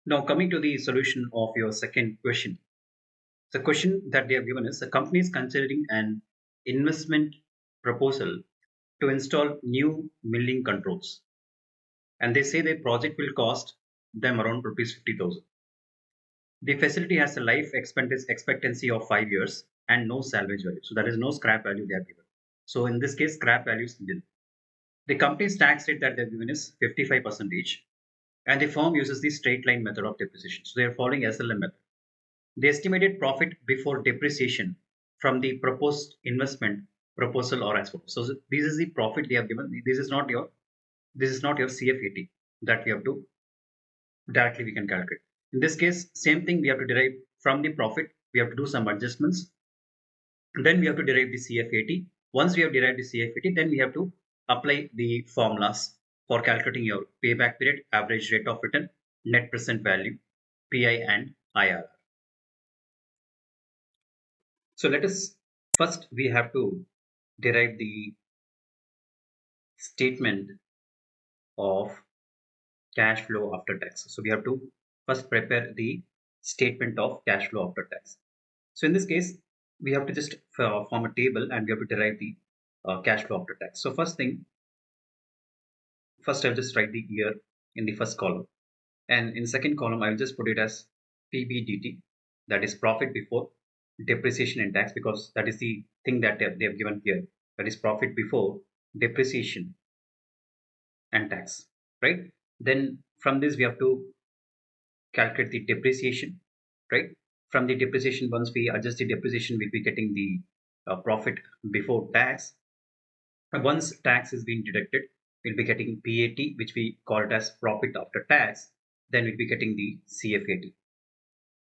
Now, coming to the solution of your second question. The question that they have given is: a company is considering an investment proposal to install new milling controls, and they say the project will cost them around rupees 50,000. The facility has a life expectancy of 5 years and no salvage value. So there is no scrap value they have given. So in this case, scrap value is nil. The company's tax rate that they've given is 55%, and the firm uses the straight line method of depreciation. So they are following SLM method. The estimated profit before depreciation from the proposed investment proposal or as follows. So this is the profit they have given. This is not your CFAT that we have to directly we can calculate. In this case, same thing we have to derive from the profit. We have to do some adjustments. Then we have to derive the CFAT. Once we have derived the CFAT, then we have to apply the formulas for calculating your payback period, average rate of return, net present value, PI and IRR. So let us first we have to derive the statement of cash flow after tax. So we have to first prepare the statement of cash flow after tax. So in this case, we have to just form a table and we have to derive the cash flow after tax. So first I'll just write the year in the first column, and in second column I'll just put it as PBDT, that is profit before depreciation and tax, because that is the thing that they have given here. That is profit before depreciation and tax, right? Then from this we have to calculate the depreciation, right? From the depreciation, once we adjust the depreciation, we'll be getting the profit before tax. And once tax is being deducted, we'll be getting PAT, which we call it as profit after tax. Then we'll be getting the CFAT,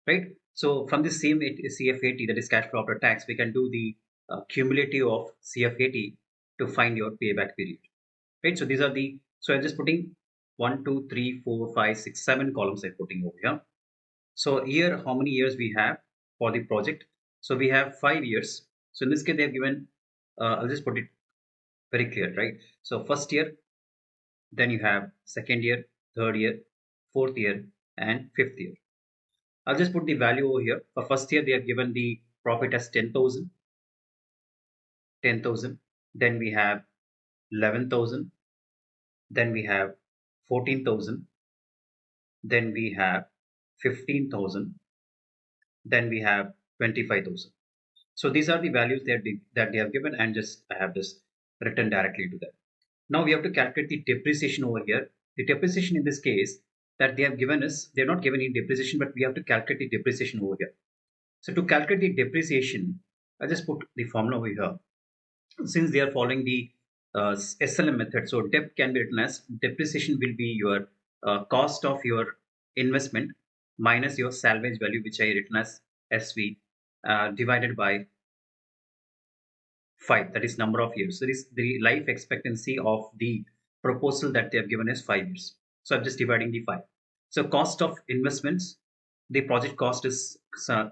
right? So from this same CFAT, that is cash flow after tax, we can do the cumulative of CFAT to find your payback period, right? So these are the, so I'm just putting 1, 2, 3, 4, 5, 6, 7 columns I'm putting over here. So here, how many years we have for the project? So we have 5 years. So in this case, they have given, I'll just put it very clear, right? So first year, then you have second year, third year, fourth year, and fifth year. I'll just put the value over here. For first year, they have given the profit as 10,000, 10,000. Then we have 11,000. Then we have 14,000. Then we have 15,000. Then we have 25,000. So these are the values that they have given, and just I have just written directly to that. Now we have to calculate the depreciation over here. The depreciation in this case that they have given us, they have not given any depreciation, but we have to calculate the depreciation over here. So to calculate the depreciation, I just put the formula over here. Since they are following the SLM method, so DEP can be written as depreciation will be your cost of your investment minus your salvage value, which I written as SV, divided by 5, that is number of years. So this the life expectancy of the proposal that they have given is 5 years. So I'm just dividing the 5. So cost of investments, the project cost is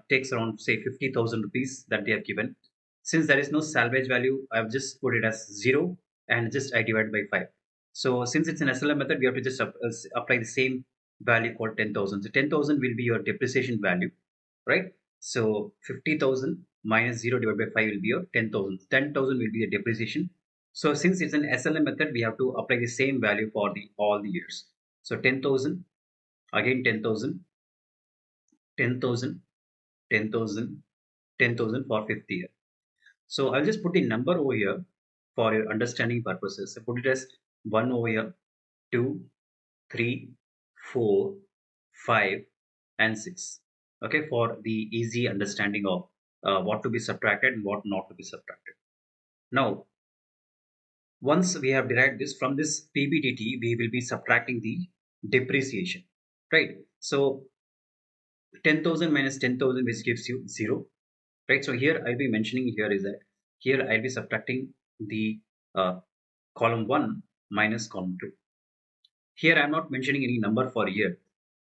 takes around say 50,000 rupees that they have given. Since there is no salvage value, I've just put it as 0 and just I divide by 5. So since it's an SLM method, we have to just apply the same value called 10,000. So 10,000 will be your depreciation value, right? So 50,000 minus 0 divided by 5 will be your 10,000. 10,000 will be the depreciation. So since it's an SLM method, we have to apply the same value for the all the years. So 10,000, again 10,000, 10,000, 10,000, 10,000 for fifth year. So I'll just put the number over here for your understanding purposes. I put it as 1 over here, 2, 3, 4, 5, and 6. Okay, for the easy understanding of what to be subtracted and what not to be subtracted. Now, once we have derived this from this PBDT, we will be subtracting the depreciation, right? So 10,000 minus 10,000, which gives you 0, right? So here I'll be mentioning here is that here I'll be subtracting the column 1 minus column 2. Here I'm not mentioning any number for year.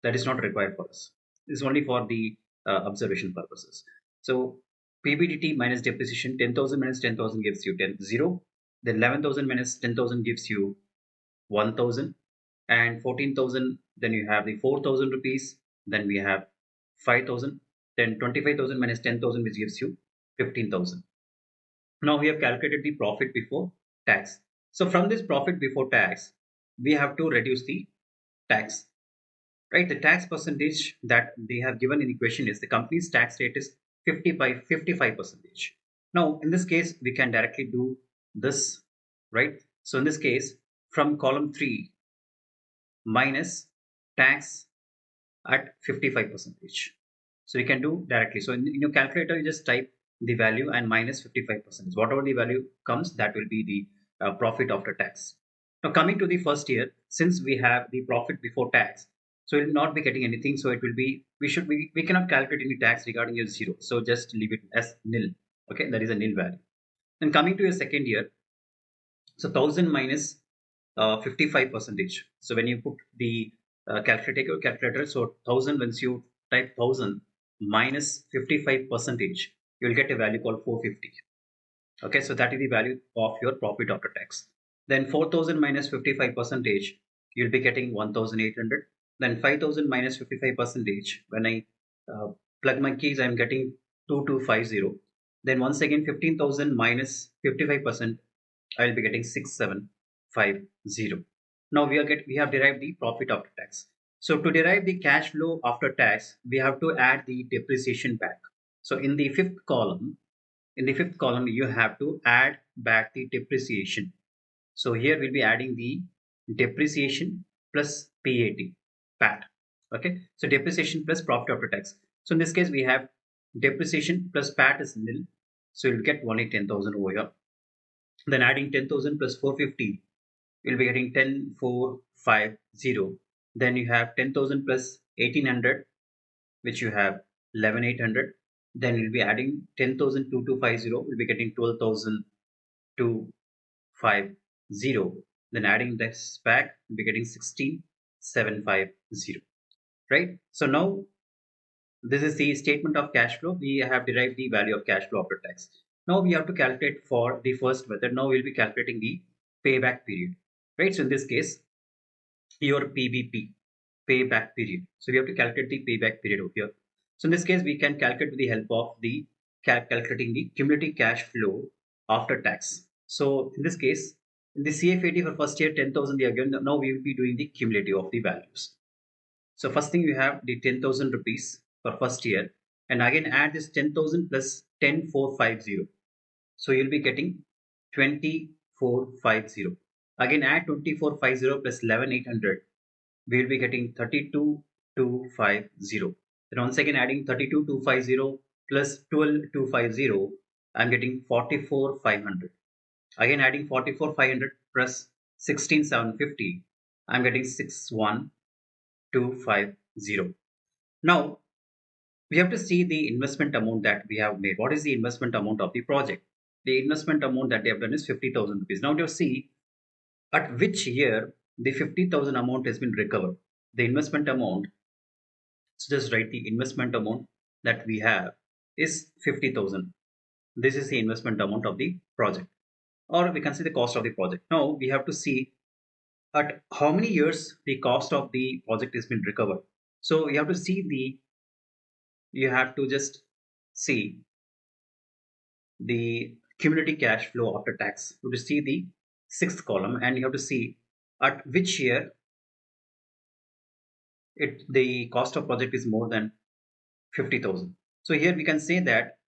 That is not required for us. This is only for the observation purposes. So PBDT minus depreciation, 10,000 minus 10,000 gives you 0. Then 11,000 minus 10,000 gives you 1,000. And 14,000 then you have the 4,000 rupees, then we have 5,000, then 25,000 minus 10,000, which gives you 15,000. Now we have calculated the profit before tax. So from this profit before tax, we have to reduce the tax, right? The tax percentage that they have given in the question is the company's tax rate is 55 percentage. Now in this case, we can directly do this, right? So in this case, from column 3 minus tax at 55 percentage. So you can do directly. So in your calculator, you just type the value and minus 55%. Whatever the value comes, that will be the profit after tax. Now coming to the first year, since we have the profit before tax, so it will not be getting anything. So it will be, we cannot calculate any tax regarding your zero. So just leave it as nil. Okay, that is a nil value. Then coming to your second year, so 1000 minus 55 percentage. So when you put the calculator, so 1000, once you type 1000 minus 55 percentage, you will get a value called 450. Okay, so that is the value of your profit after tax. Then 4000 minus 55 percentage, you'll be getting 1800. Then 5000 minus 55 percentage, when I plug my keys, I'm getting 2250. Then once again 15,000 minus 55%, I will be getting 6750. Now we have derived the profit after tax. So to derive the cash flow after tax, we have to add the depreciation back. So in the fifth column, you have to add back the depreciation. So here we'll be adding the depreciation plus PAT. Okay, so depreciation plus profit after tax. So in this case, we have depreciation plus PAT is nil. So you'll get only 10,000 over here. Then adding 10,000 plus 450, you'll be getting 10,450. Then you have 10,000 plus 1,800, which you have 11,800. Then you'll be adding 10,000 we'll be getting 12,250. Then adding this back, we'll be getting 16,750. Right? So now this is the statement of cash flow. We have derived the value of cash flow after tax. Now we have to calculate for the first method. Now we'll be calculating the payback period. Right? So in this case, your PBP, payback period. So we have to calculate the payback period over here. So in this case, we can calculate with the help of the calculating the cumulative cash flow after tax. So in this case, in the CFAT for first year 10,000, again now we will be doing the cumulative of the values. So first thing, you have the 10,000 rupees for first year, and again add this 10,000 plus 10,450. So you'll be getting 2450. Again add 2450 plus 11,800. We will be getting 32,250. Then once again adding 32,250 plus 12,250, I'm getting 44,500. Again adding 44,500 plus 16,750, I'm getting 61,250. Now we have to see the investment amount that we have made. What is the investment amount of the project? The investment amount that they have done is 50,000 rupees. Now to see at which year the 50,000 amount has been recovered. The investment amount, so just write the investment amount that we have is 50,000. This is the investment amount of the project, or we can see the cost of the project. Now we have to see at how many years the cost of the project has been recovered. So you have to just see the cumulative cash flow after tax. You have to see the sixth column, and you have to see at which year the cost of project is more than 50,000. So here we can say that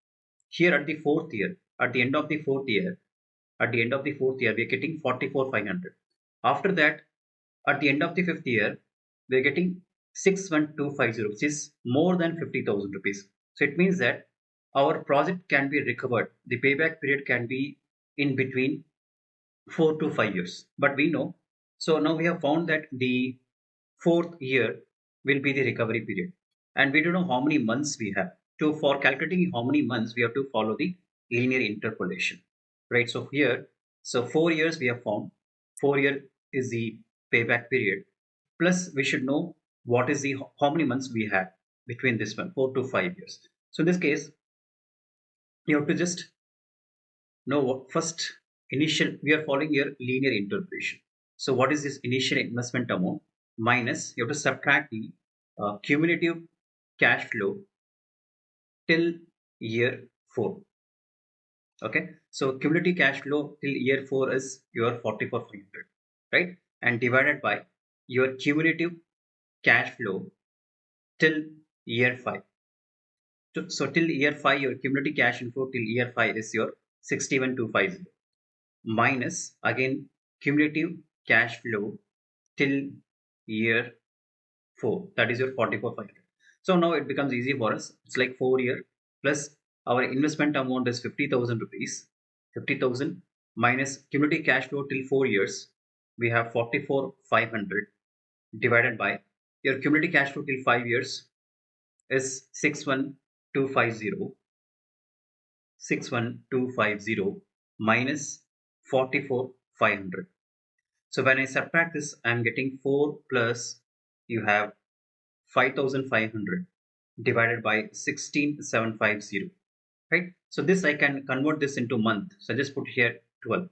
here at the fourth year, at the end of the fourth year, we are getting 44,500. After that, at the end of the fifth year, we are getting 61,250, which is more than 50,000 rupees. So it means that our project can be recovered. The payback period can be in between 4 to 5 years. But we know, so now we have found that the fourth year will be the recovery period, and we don't know how many months we have. So for calculating how many months, we have to follow the linear interpolation, right? So here, so 4 years we have found. 4 year is the payback period. Plus, we should know what is the how many months we have between this one, 4 to 5 years. So in this case, you have to just know what first initial. We are following your linear interpolation. So what is this initial investment amount? minus, you have to subtract the cumulative cash flow till year 4. Okay, so cumulative cash flow till year 4 is your 44,500, right? And divided by your cumulative cash flow till year 5. So till year 5, your cumulative cash inflow till year 5 is your 61,250, minus again cumulative cash flow till year 4, that is your 44,500. So now it becomes easy for us. It's like 4 year plus our investment amount is 50,000 rupees. 50,000 minus cumulative cash flow till 4 years, we have 44,500 divided by your cumulative cash flow till 5 years is 61,250. 61,250 minus 44,500. So when I subtract this, I'm getting 4 plus you have 5,500 divided by 16,750, right? So this I can convert this into month. So I just put here 12,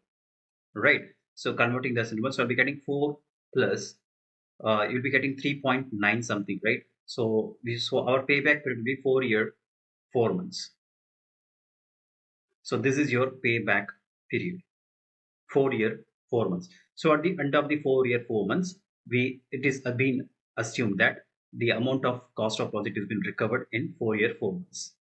right? So converting this into month, so I'll be getting 4 plus, you'll be getting 3.9 something, right? So our payback period will be 4 year, 4 months. So this is your payback period, 4 year, 4 months. So at the end of the 4 year, 4 months, it is been assumed that the amount of cost of project has been recovered in 4 year, 4 months.